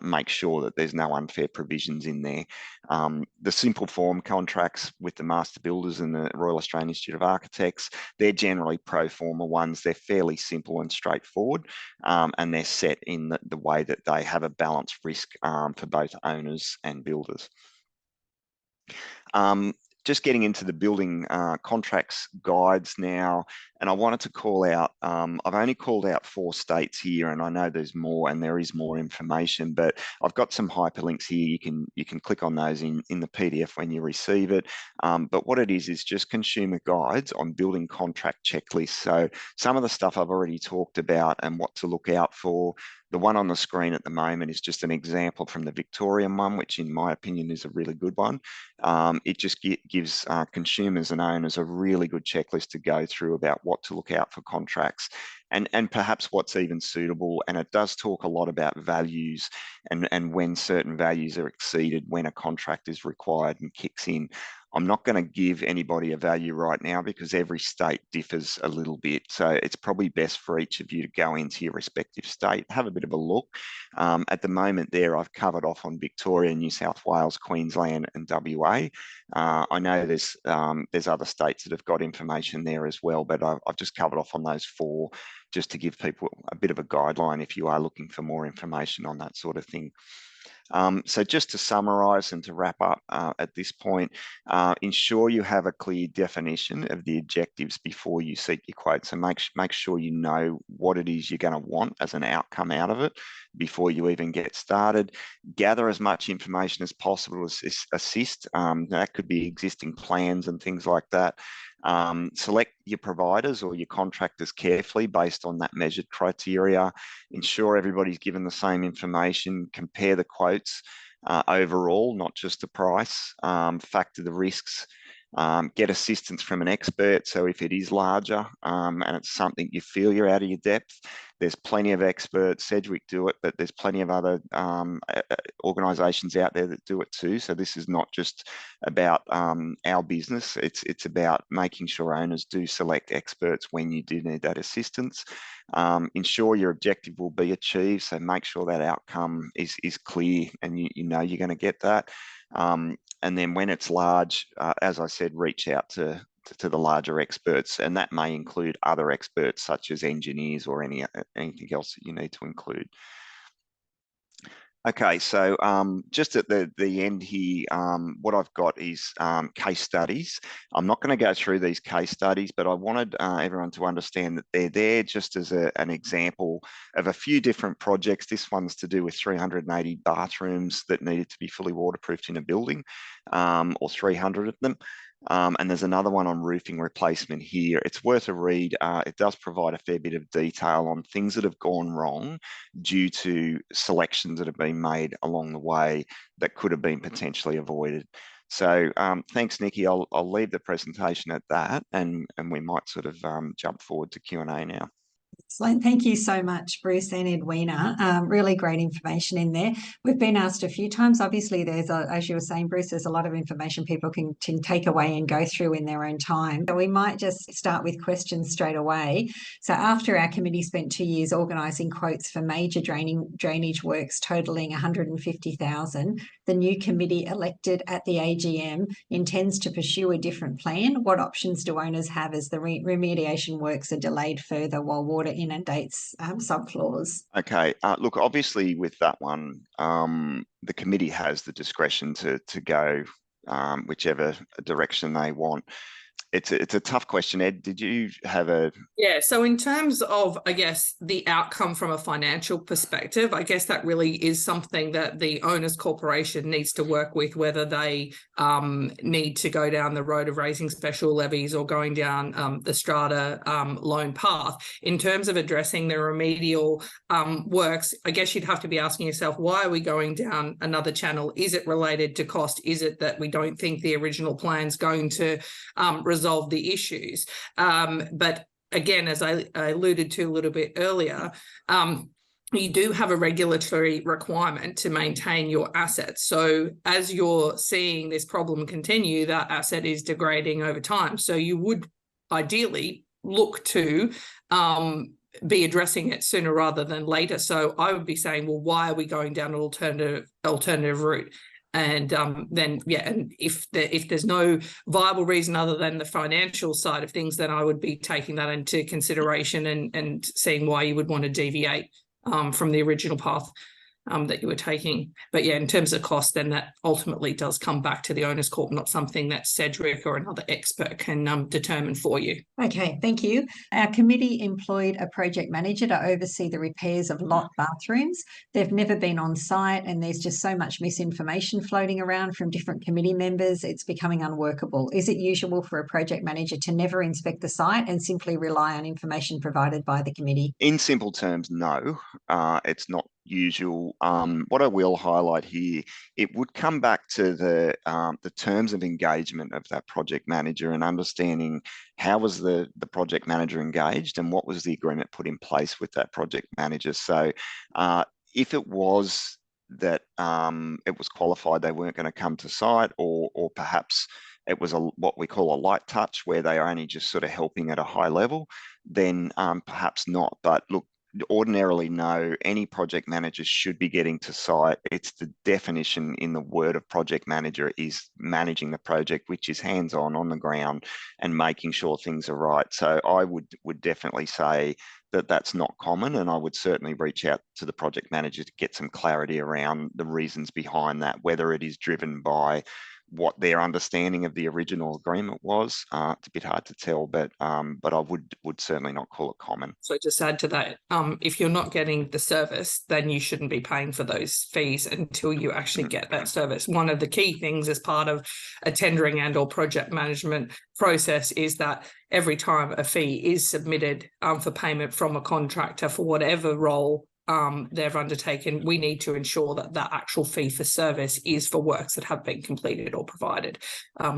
make sure that there's no unfair provisions in there. The simple form contracts with the master builders and the Royal Australian Institute of Architects, they're generally pro forma ones. They're fairly simple and straightforward, and they're set in the way that they have a balanced risk for both owners and builders. just getting into the building contracts guides now, and I wanted to call out, I've only called out 4 states here, and I know there's more and there is more information, but I've got some hyperlinks here. You can click on those in the PDF when you receive it. But what it is just consumer guides on building contract checklists. So some of the stuff I've already talked about and what to look out for. The one on the screen at the moment is just an example from the Victorian one, which in my opinion is a really good one. It just gives consumers and owners a really good checklist to go through about what to look out for contracts and perhaps what's even suitable. And it does talk a lot about values and when certain values are exceeded, when a contract is required and kicks in. I'm not going to give anybody a value right now because every state differs a little bit. So it's probably best for each of you to go into your respective state, have a bit of a look. At the moment there, I've covered off on Victoria, New South Wales, Queensland and WA. I know there's other states that have got information there as well, but I've just covered off on those 4 just to give people a bit of a guideline if you are looking for more information on that sort of thing. So just to summarise and to wrap up at this point, ensure you have a clear definition of the objectives before you seek your quote. So make sure you know what it is you're going to want as an outcome out of it before you even get started. Gather as much information as possible to assist. That could be existing plans and things like that. Select your providers or your contractors carefully based on that measured criteria. Ensure everybody's given the same information. Compare the quotes overall, not just the price. Factor the risks. Get assistance from an expert. So if it is larger and it's something you feel you're out of your depth, there's plenty of experts. Sedgwick do it, but there's plenty of other organisations out there that do it too. So this is not just about our business. It's about making sure owners do select experts when you do need that assistance. Ensure your objective will be achieved. So make sure that outcome is clear and you know you're going to get that. And then when it's large, as I said, reach out to the larger experts, and that may include other experts such as engineers or anything else that you need to include. Okay, so just at the end here, what I've got is case studies. I'm not going to go through these case studies, but I wanted everyone to understand that they're there just as an example of a few different projects. This one's to do with 380 bathrooms that needed to be fully waterproofed in a building, or 300 of them. And there's another one on roofing replacement here. It's worth a read. It does provide a fair bit of detail on things that have gone wrong due to selections that have been made along the way that could have been potentially avoided. So thanks, Nikki. I'll leave the presentation at that, and we might sort of jump forward to Q&A now. Excellent. Thank you so much, Bruce and Edwina. Really great information in there. We've been asked a few times. Obviously, there's, as you were saying, Bruce, there's a lot of information people can take away and go through in their own time. So we might just start with questions straight away. So after our committee spent 2 years organising quotes for major drainage works totalling $150,000, the new committee elected at the AGM intends to pursue a different plan. What options do owners have as the remediation works are delayed further while water inundates subfloors? Okay, look, obviously with that one, the committee has the discretion to go whichever direction they want. It's a tough question. Ed, did you have a... Yeah, so in terms of, I guess, the outcome from a financial perspective, I guess that really is something that the owners corporation needs to work with, whether they need to go down the road of raising special levies or going down the strata loan path. In terms of addressing the remedial works, I guess you'd have to be asking yourself, why are we going down another channel? Is it related to cost? Is it that we don't think the original plan's going to resolve the issues? But again, as I alluded to a little bit earlier, you do have a regulatory requirement to maintain your assets. So as you're seeing this problem continue, that asset is degrading over time. So you would ideally look to be addressing it sooner rather than later. So I would be saying, well, why are we going down an alternative route? And then, yeah, and if there's no viable reason other than the financial side of things, then I would be taking that into consideration and seeing why you would want to deviate from the original path. that you were taking. But yeah, in terms of cost, then that ultimately does come back to the owner's corp, not something that Sedgwick or another expert can determine for you. Okay, thank you. Our committee employed a project manager to oversee the repairs of lot bathrooms. They've never been on site, and there's just so much misinformation floating around from different committee members. It's becoming unworkable. Is it usual for a project manager to never inspect the site and simply rely on information provided by the committee? In simple terms, no, it's not usual. What I will highlight here, it would come back to the terms of engagement of that project manager and understanding how was the project manager engaged and what was the agreement put in place with that project manager. So if it was that it was qualified they weren't going to come to site, or perhaps it was what we call a light touch where they are only just sort of helping at a high level, then perhaps not. But look, ordinarily, no, any project manager should be getting to site. It's the definition in the word of project manager is managing the project, which is hands-on the ground and making sure things are right. So I would definitely say that that's not common, and I would certainly reach out to the project manager to get some clarity around the reasons behind that, whether it is driven by what their understanding of the original agreement was. It's a bit hard to tell, but I would certainly not call it common. So just add to that, if you're not getting the service, then you shouldn't be paying for those fees until you actually get that service. One of the key things as part of a tendering and or project management process is that every time a fee is submitted for payment from a contractor for whatever role they've undertaken, we need to ensure that that actual fee for service is for works that have been completed or provided.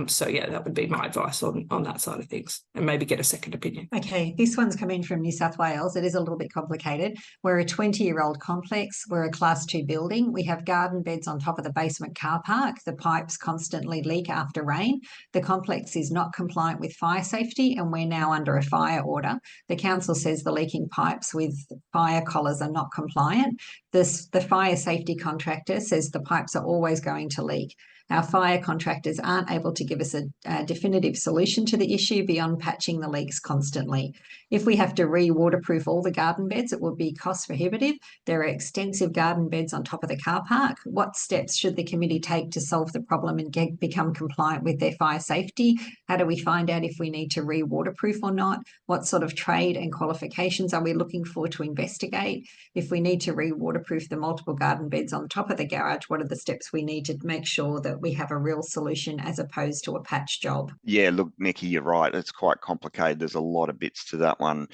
So yeah, that would be my advice on that side of things, and maybe get a second opinion. Okay, this one's come in from New South Wales. It is a little bit complicated. We're a 20-year-old complex. We're a Class 2 building. We have garden beds on top of the basement car park. The pipes constantly leak after rain. The complex is not compliant with fire safety, and we're now under a fire order. The council says the leaking pipes with fire collars are not compliant. The fire safety contractor says the pipes are always going to leak. Our fire contractors aren't able to give us a definitive solution to the issue beyond patching the leaks constantly. If we have to re-waterproof all the garden beds, it would be cost prohibitive. There are extensive garden beds on top of the car park. What steps should the committee take to solve the problem and become compliant with their fire safety? How do we find out if we need to re-waterproof or not? What sort of trade and qualifications are we looking for to investigate? If we need to re-waterproof the multiple garden beds on top of the garage, what are the steps we need to make sure that we have a real solution as opposed to a patch job? Yeah, look, Nikki, you're right. It's quite complicated. There's a lot of bits to that one.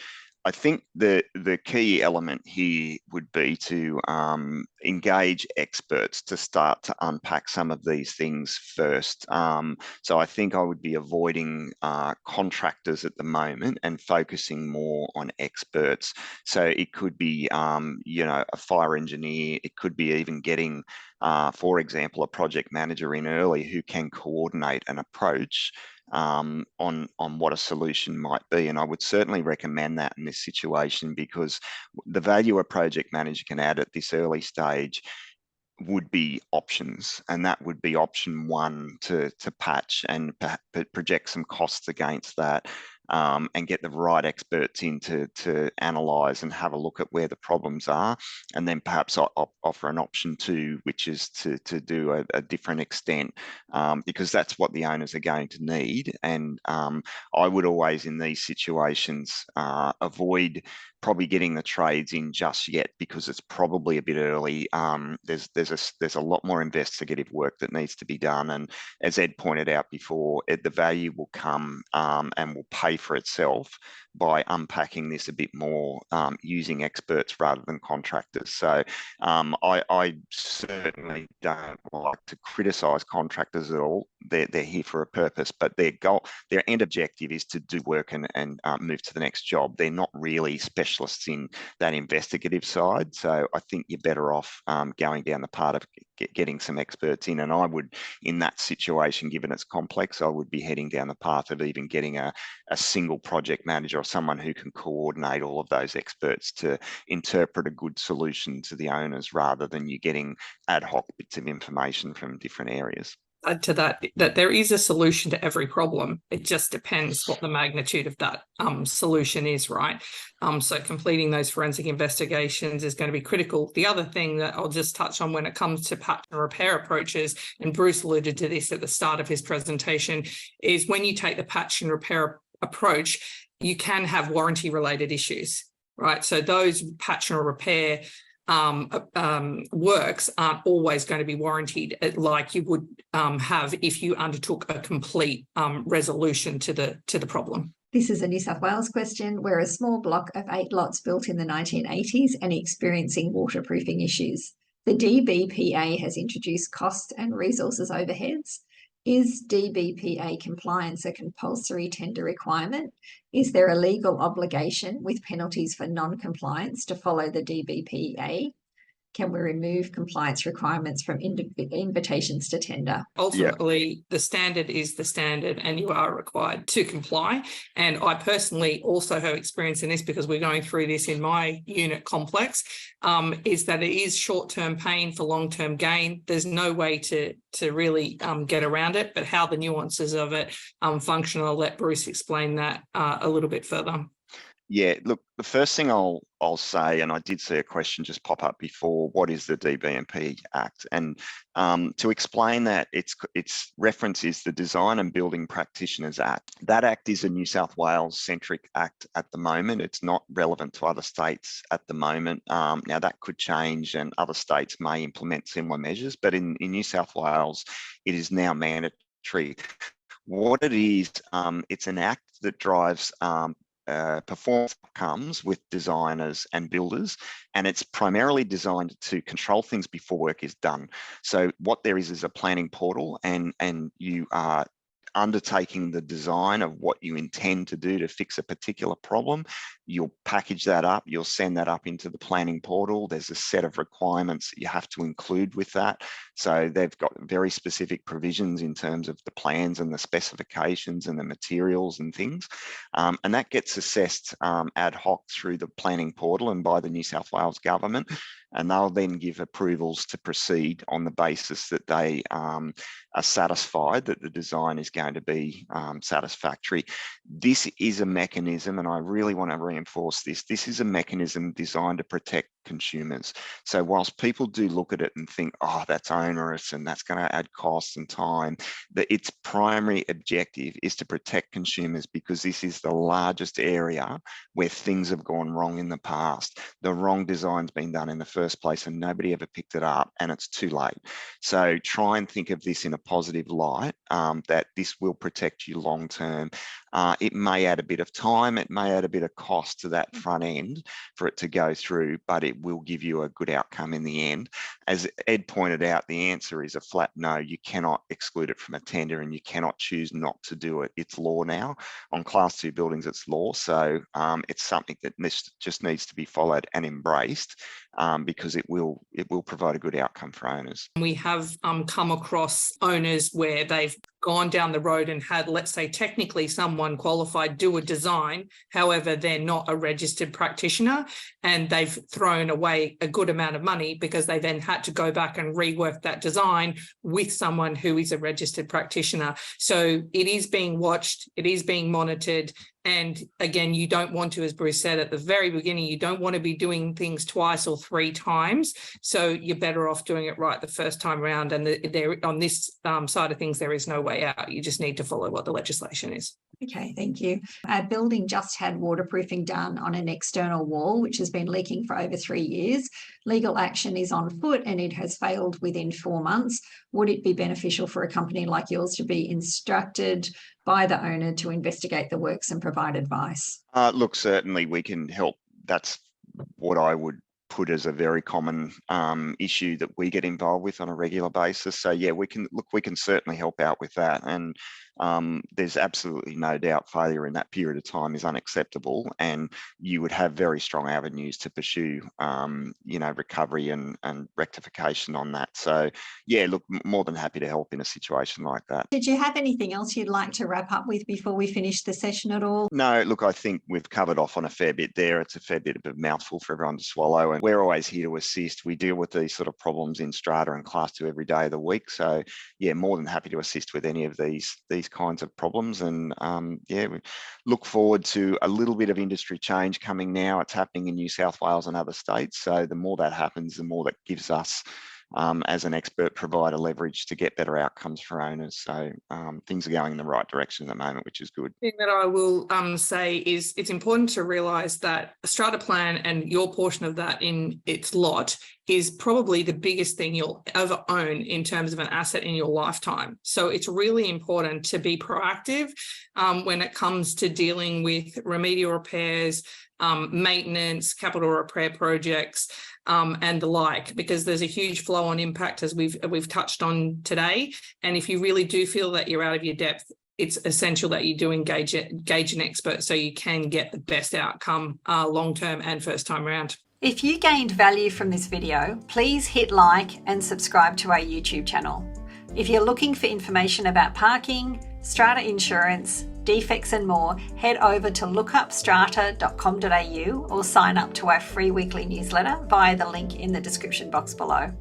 I think the key element here would be to engage experts to start to unpack some of these things first. So I think I would be avoiding contractors at the moment and focusing more on experts. So it could be, a fire engineer. It could be even getting, for example, a project manager in early who can coordinate an approach on what a solution might be. And I would certainly recommend that in this situation, because the value a project manager can add at this early stage would be options, and that would be option one to patch and project some costs against that, and get the right experts in to analyse and have a look at where the problems are, and then perhaps offer an option two, which is to do a different extent, because that's what the owners are going to need. And I would always, in these situations, avoid probably getting the trades in just yet, because it's probably a bit early. There's a lot more investigative work that needs to be done, and as Ed pointed out before, the value will come and will pay for itself by unpacking this a bit more, using experts rather than contractors. So I certainly don't like to criticise contractors at all. They're here for a purpose, but their end objective is to do work and move to the next job. They're not really specialists in that investigative side. So I think you're better off going down the path of getting some experts in. And I would, in that situation, given it's complex, I would be heading down the path of even getting a single project manager or someone who can coordinate all of those experts to interpret a good solution to the owners, rather than you getting ad hoc bits of information from different areas. add to that there is a solution to every problem. It just depends what the magnitude of that solution is, right? So completing those forensic investigations is going to be critical. The other thing that I'll just touch on when it comes to patch and repair approaches, and Bruce alluded to this at the start of his presentation, is when you take the patch and repair approach, you can have warranty related issues, right? So those patch and repair works aren't always going to be warranted like you would have if you undertook a complete resolution to the problem. This is a New South Wales question. We're a small block of 8 lots built in the 1980s and experiencing waterproofing issues. The DBPA has introduced cost and resources overheads. Is DBPA compliance a compulsory tender requirement? Is there a legal obligation with penalties for non-compliance to follow the DBPA? Can we remove compliance requirements from invitations to tender? Ultimately, the standard is the standard and you are required to comply. And I personally also have experience in this because we're going through this in my unit complex, is that it is short-term pain for long-term gain. There's no way to really get around it, but how the nuances of it function, I'll let Bruce explain that a little bit further. Yeah, look, the first thing I'll say, and I did see a question just pop up before, what is the DBPA Act? And to explain that, its reference is the Design and Building Practitioners Act. That act is a New South Wales centric act at the moment. It's not relevant to other states at the moment. Now that could change and other states may implement similar measures, but in New South Wales, it is now mandatory. What it is, it's an act that drives performance outcomes with designers and builders, and it's primarily designed to control things before work is done. So what there is a planning portal, and you are undertaking the design of what you intend to do to fix a particular problem. You'll package that up, you'll send that up into the planning portal. There's a set of requirements that you have to include with that. So they've got very specific provisions in terms of the plans and the specifications and the materials and things. And that gets assessed ad hoc through the planning portal and by the New South Wales government. And they'll then give approvals to proceed on the basis that they are satisfied that the design is going to be satisfactory. This is a mechanism, and I really want to reinforce this, this is a mechanism designed to protect consumers. So whilst people do look at it and think, oh, that's onerous and that's going to add costs and time, that its primary objective is to protect consumers, because this is the largest area where things have gone wrong in the past. The wrong design's been done in the first place and nobody ever picked it up, and it's too late. So try and think of this in a positive light, that this will protect you long term. It may add a bit of time, it may add a bit of cost to that front end for it to go through, but it will give you a good outcome in the end. As Ed pointed out, the answer is a flat no. You cannot exclude it from a tender and you cannot choose not to do it. It's law now. On Class 2 buildings, it's law. So it's something that just needs to be followed and embraced, because it will provide a good outcome for owners. We have come across owners where they've gone down the road and had, let's say, technically someone qualified do a design, however, they're not a registered practitioner, and they've thrown away a good amount of money because they then had to go back and rework that design with someone who is a registered practitioner. So it is being watched, it is being monitored. And again, you don't want to, as Bruce said at the very beginning, you don't want to be doing things twice or three times. So you're better off doing it right the first time around. And there, on this side of things, there is no way out. You just need to follow what the legislation is. Okay, thank you. Our building just had waterproofing done on an external wall, which has been leaking for over 3 years. Legal action is on foot and it has failed within 4 months. Would it be beneficial for a company like yours to be instructed by the owner to investigate the works and provide advice? Look, certainly we can help. That's what I would put as a very common issue that we get involved with on a regular basis. So yeah, we can certainly help out with that. And there's absolutely no doubt failure in that period of time is unacceptable, and you would have very strong avenues to pursue, recovery and rectification on that. So yeah, look, more than happy to help in a situation like that. Did you have anything else you'd like to wrap up with before we finish the session at all? No, look, I think we've covered off on a fair bit there. It's a fair bit of a mouthful for everyone to swallow, and we're always here to assist. We deal with these sort of problems in Strata and Class 2 every day of the week. So yeah, more than happy to assist with any of these kinds of problems. And we look forward to a little bit of industry change coming now. It's happening in New South Wales and other states. So the more that happens, the more that gives us as an expert provider leverage to get better outcomes for owners. So things are going in the right direction at the moment, which is good. The thing that I will say is it's important to realise that a strata plan and your portion of that in its lot is probably the biggest thing you'll ever own in terms of an asset in your lifetime. So it's really important to be proactive when it comes to dealing with remedial repairs, maintenance, capital repair projects, and the like, because there's a huge flow-on impact, as we've touched on today. And if you really do feel that you're out of your depth, it's essential that you do engage an expert so you can get the best outcome long-term and first time around. If you gained value from this video, please hit like and subscribe to our YouTube channel. If you're looking for information about parking, strata insurance, defects and more, head over to lookupstrata.com.au or sign up to our free weekly newsletter via the link in the description box below.